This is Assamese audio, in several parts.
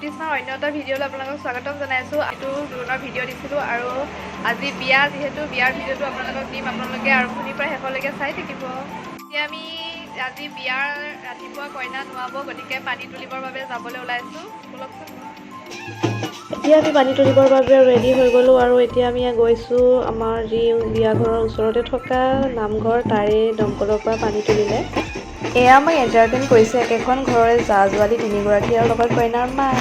জ্যোতিষ্মাৰ অন্য এটা ভিডিঅ'লৈ আপোনালোকক স্বাগতম জনাইছোঁ। এইটো জোৰোণৰ ভিডিঅ' দিছিলোঁ আৰু আজি বিয়া, যিহেতু বিয়াৰ ভিডিঅ'টো আপোনালোকক দিম। আপোনালোকে আৰম্ভণিৰ পৰা শেষলৈকে চাই থাকিব। এতিয়া আমি আজি বিয়াৰ ৰাতিপুৱা কইনা নোৱাব, গতিকে পানী তুলিবৰ বাবে যাবলৈ ওলাইছোঁ। ব'লকচোন। এতিয়া আমি পানী তুলিবৰ বাবে ৰেডি হৈ গ'লোঁ আৰু এতিয়া আমি গৈছোঁ আমাৰ যি বিয়া ঘৰৰ ওচৰতে থকা নামঘৰ, তাৰে দমকলৰ পৰা পানী তুলিলে। এয়া আমাক এণ্টাৰটেইন কৰিছে একেখন ঘৰৰে জা-জোৱালী তিনিগৰাকী আৰু লগত কইনাৰ মাক।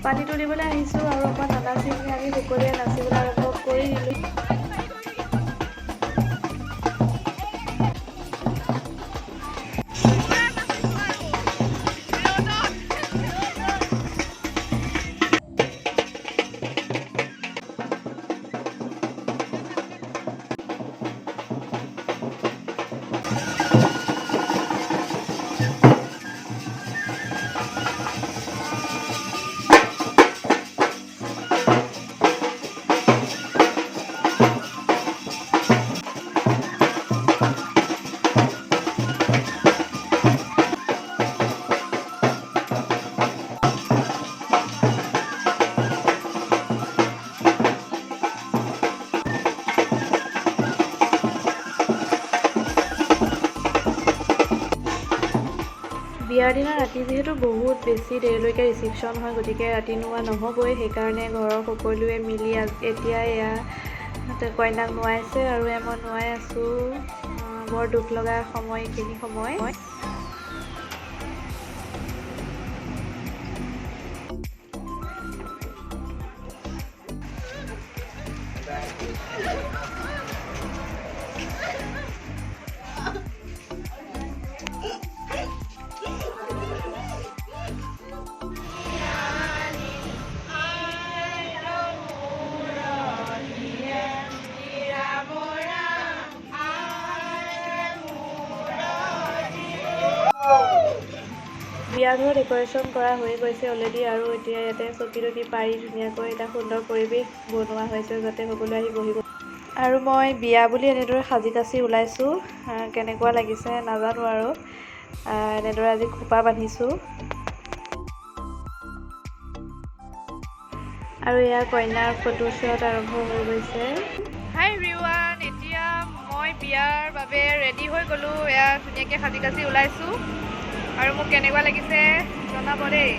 পানী তুলিবলৈ আহিছোঁ আৰু অকণ নানাচিকি আমি সকলোৱে নাচিবলৈ আৰম্ভ কৰি দিলোঁ। বিয়াৰ দিনা ৰাতি যিহেতু বহুত বেছি দেৰিলৈকে ৰিচিপশ্যন হয়, গতিকে ৰাতি নোৱা নহ'বই। সেইকাৰণে ঘৰৰ সকলোৱে মিলি এতিয়া এয়া কইনাক নোৱাইছে আৰু মই নোৱাই আছোঁ। বৰ দুখ লগা সময় এইখিনি সময়। বিয়া ঘৰৰ ডেক'ৰেশ্যন কৰা হৈ গৈছে অলৰেডি আৰু এতিয়া ইয়াতে চকী-তকী পাৰি ধুনীয়াকৈ এটা সুন্দৰ পৰিৱেশ বনোৱা হৈছে যাতে সকলোৱে আহি বহিব। আৰু মই বিয়া বুলি এনেদৰে সাজি কাচি ওলাইছোঁ। কেনেকুৱা লাগিছে নাজানো আৰু এনেদৰে আজি খোপা বান্ধিছোঁ। আৰু এয়া কইনাৰ ফটোশ্বট আৰম্ভ হৈ গৈছে। হাই এভৰিৱান, এতিয়া মই বিয়াৰ বাবে ৰেডি হৈ গ'লোঁ। এয়া ধুনীয়াকৈ সাজি কাচি ওলাইছোঁ আৰু মোক কেনেকুৱা লাগিছে জনাব দেই।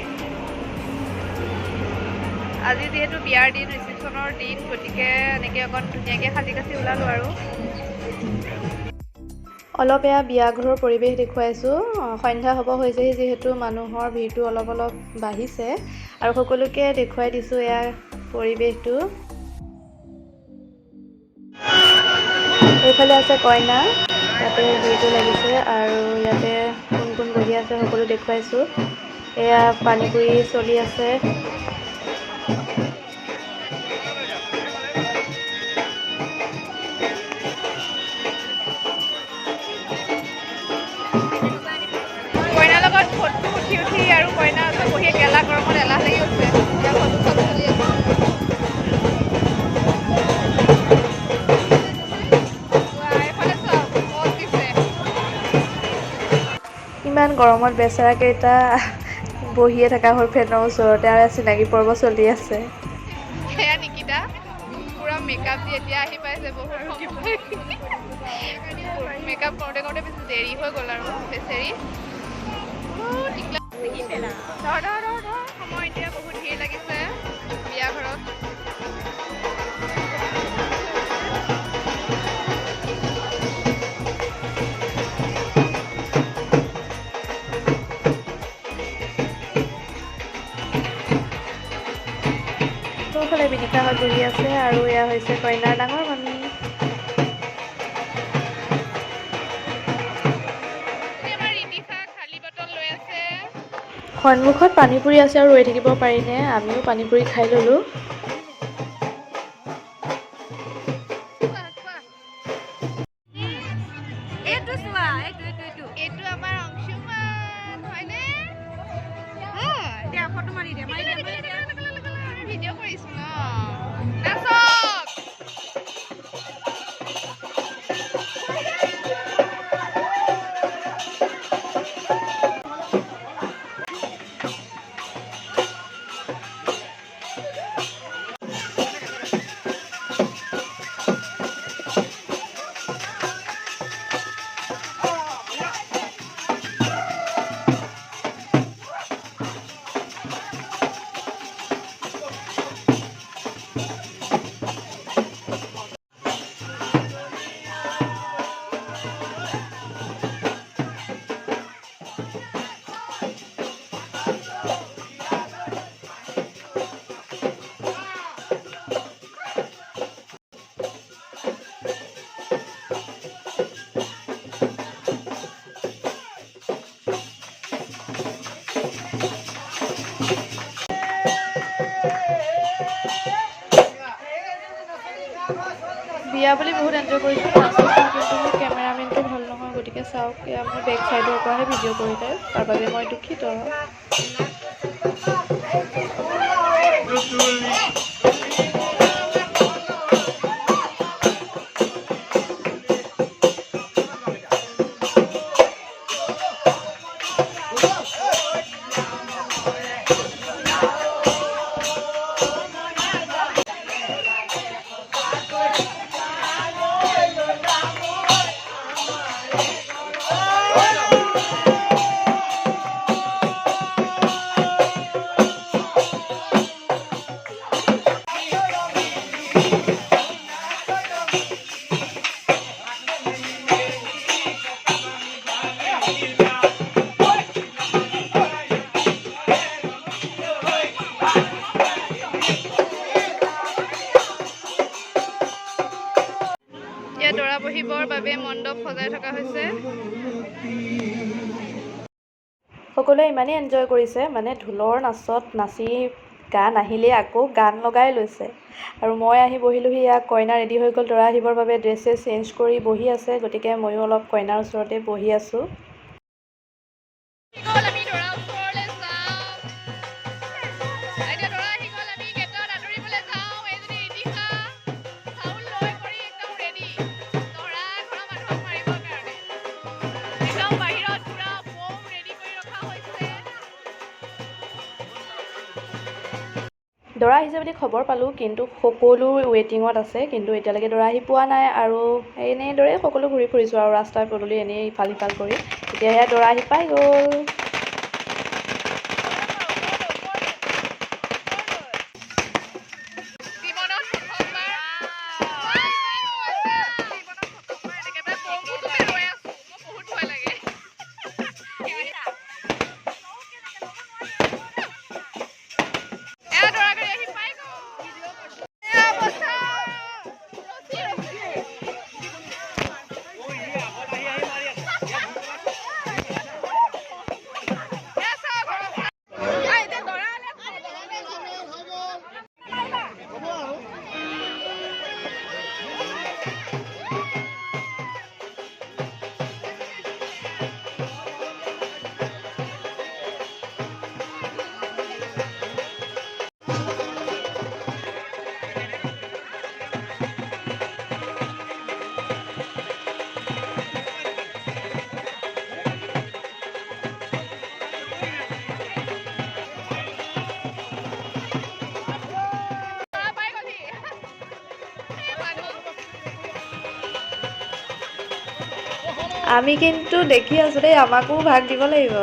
আজি যিহেতু বিয়াৰ দিন, ৰিচিপশ্যনৰ দিন, গতিকে এনেকৈ অকণ ধুনীয়াকৈ সাজি কাচি ওলালোঁ আৰু অলপ এয়া বিয়া ঘৰৰ পৰিৱেশ দেখুৱাইছোঁ। সন্ধ্যা হ'ব হৈছেহি যিহেতু মানুহৰ ভিৰটো অলপ বাঢ়িছে আৰু সকলোকে দেখুৱাই দিছোঁ এয়া পৰিৱেশটো। এইফালে আছে কইনা, তাতে ভিৰটো লাগিছে আৰু ইয়াতে কোন কোন বহি আছে সকলো দেখুৱাইছোঁ। এয়া পানীপুৰি চলি আছে। কইনাৰ লগত ফটো উঠি আৰু কইনাৰ ওচৰত বহি গেলা গৰমত এলাহ লাগি গৈছে। এতিয়া ফটো চব চলি আছে। ইমান গৰমত বেচেৰাকেইটা বহিয়ে থকা হ'ল ফেনৰ ওচৰতে আৰু চিনাকি পৰ্ব চলি আছে। সেয়া নিকিতা পুৰা মেকআপ দি এতিয়া আহি পাইছে বহুত মেকআপ কৰোঁতে বেছি দেৰি হৈ গ'ল আৰু বেচেৰি সময় এতিয়া বহুত ভিৰ লাগিছে বিয়া ঘৰত। সোঁফালে বিনিকাহঁত বহি আছে আৰু এয়া হৈছে কইনাৰ ডাঙৰ মামী। সন্মুখত পানীপুৰি আছে আৰু ৰৈ থাকিব পাৰিনে? আমিও পানীপুৰি খাই ল'লোঁ। এইটো আমাৰ অংশুমান হয়নে? আমি ভিডিঅ' কৰিছোঁ ন। নাচক বিয়া বুলি বহুত এনজয় কৰিছোঁ, নাচিছোঁ, কিন্তু মোৰ কেমেৰামেনটো ভাল নহয়। গতিকে চাওক, এয়া মোৰ বেক চাইডৰ পৰাহে ভিডিঅ' কৰিলে, তাৰ বাবে মই দুখিত। ইয়াত দৰা বহিবৰ বাবে মণ্ডপ সজাই থকা হৈছে। সকলোৱে ইমানেই এনজয় কৰিছে, মানে ঢোলৰ নাচত নাচি গান আহিলেই আকৌ গান লগাই লৈছে। আৰু মই আহি বহিলোহি, ইয়াত কইনা ৰেডি হৈ গ'ল দৰা আহিবৰ বাবে, ড্ৰেছ চেঞ্জ কৰি বহি আছে। গতিকে ময়ো অলপ কইনাৰ ওচৰতে বহি আছোঁ। দৰা আহিছে বুলি খবৰ পালোঁ, কিন্তু সকলো ৱেটিঙত আছে, কিন্তু এতিয়ালৈকে দৰা আহি পোৱা নাই। আৰু এনেদৰেই সকলো ঘূৰি ফুৰিছোঁ আৰু ৰাস্তাই পদূলি এনেই ইফাল সিফাল কৰি। এতিয়া সেয়া দৰা আহি পাই গ'ল। আমি কিন্তু দেখি আছোঁ দেই, আমাকো ভাগ দিব লাগিব।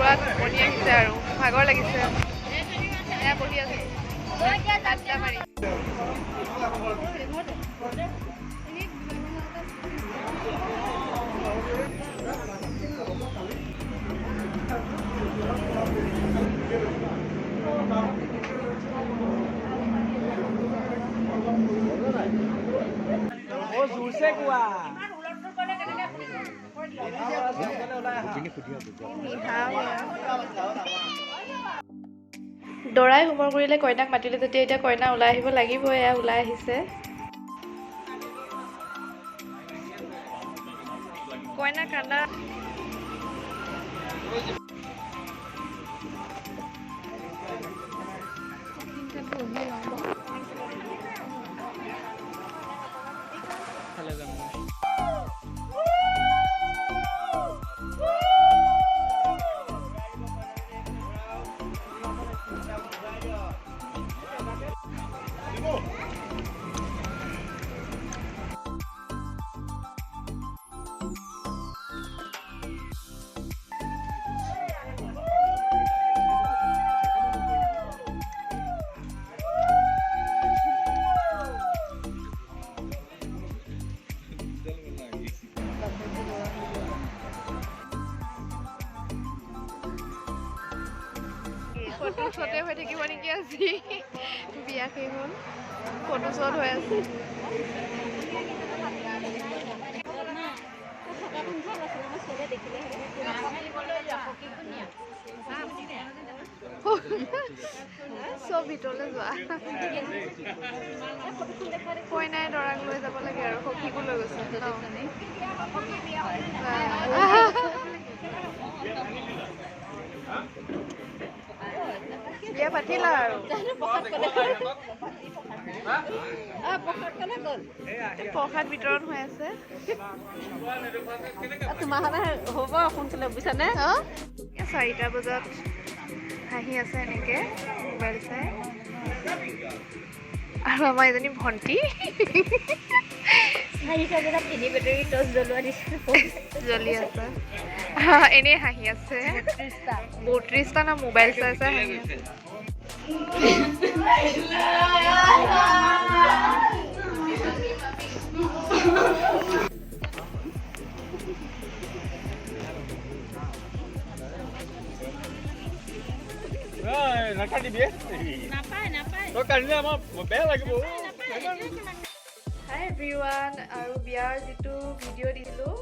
পুৰা টোপনি আহিছে আৰু ভাগৰ লাগিছে এয়া বহি আছোঁ আড্ডা মাৰি দৰাই হোমৰ কৰিলে কইনাক মাতিলে যেতিয়া এতিয়া কইনা ওলাই আহিব লাগিবই এয়া ওলাই আহিছে কইনা কান্দা ফটো শ্বটে হৈ থাকিব নেকি আজি বিয়া শেষ হ'ল ফটো শ্বট হৈ আছে চব ভিতৰলৈ যোৱা কইনাই দৰাক লৈ যাব লাগে আৰু সখীকো লৈ গৈছে বিয়া পাতিলা আৰু প্ৰসাদ বিতৰণ হৈ আছে তোমাৰ হ'ব সোনকালে বুজিছানে 4টা বজাত হাঁহি আছে এনেকে মোবাইল চাই আৰু আমাৰ এজনী ভণ্টি জ্বলি আছে এনেই হাঁহি আছে 32টা না মোবাইল চাই চাই হাঁহি আছে হাই এভৰিৱান আৰু বিয়াৰ যিটো ভিডিঅ' দিছিলোঁ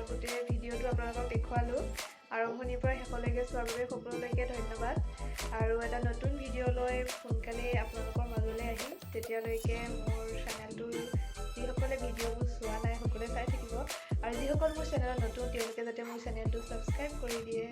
গোটেই ভিডিঅ'টো আপোনালোকক দেখুৱালোঁ আৰম্ভণিৰ পৰা শেষলৈকে চোৱাৰ বাবে সকলোলৈকে ধন্যবাদ আৰু এটা নতুন ভিডিঅ' লৈ সোনকালে আপোনালোকৰ মাজলৈ আহিম তেতিয়ালৈকে মোৰ চেনেলটো যিসকলে ভিডিঅ'বোৰ চোৱা নাই সকলোৱে চাই থাকিব আৰু যিসকল মোৰ চেনেলত নতুন তেওঁলোকে যাতে মোৰ চেনেলটো ছাবস্ক্ৰাইব কৰি দিয়ে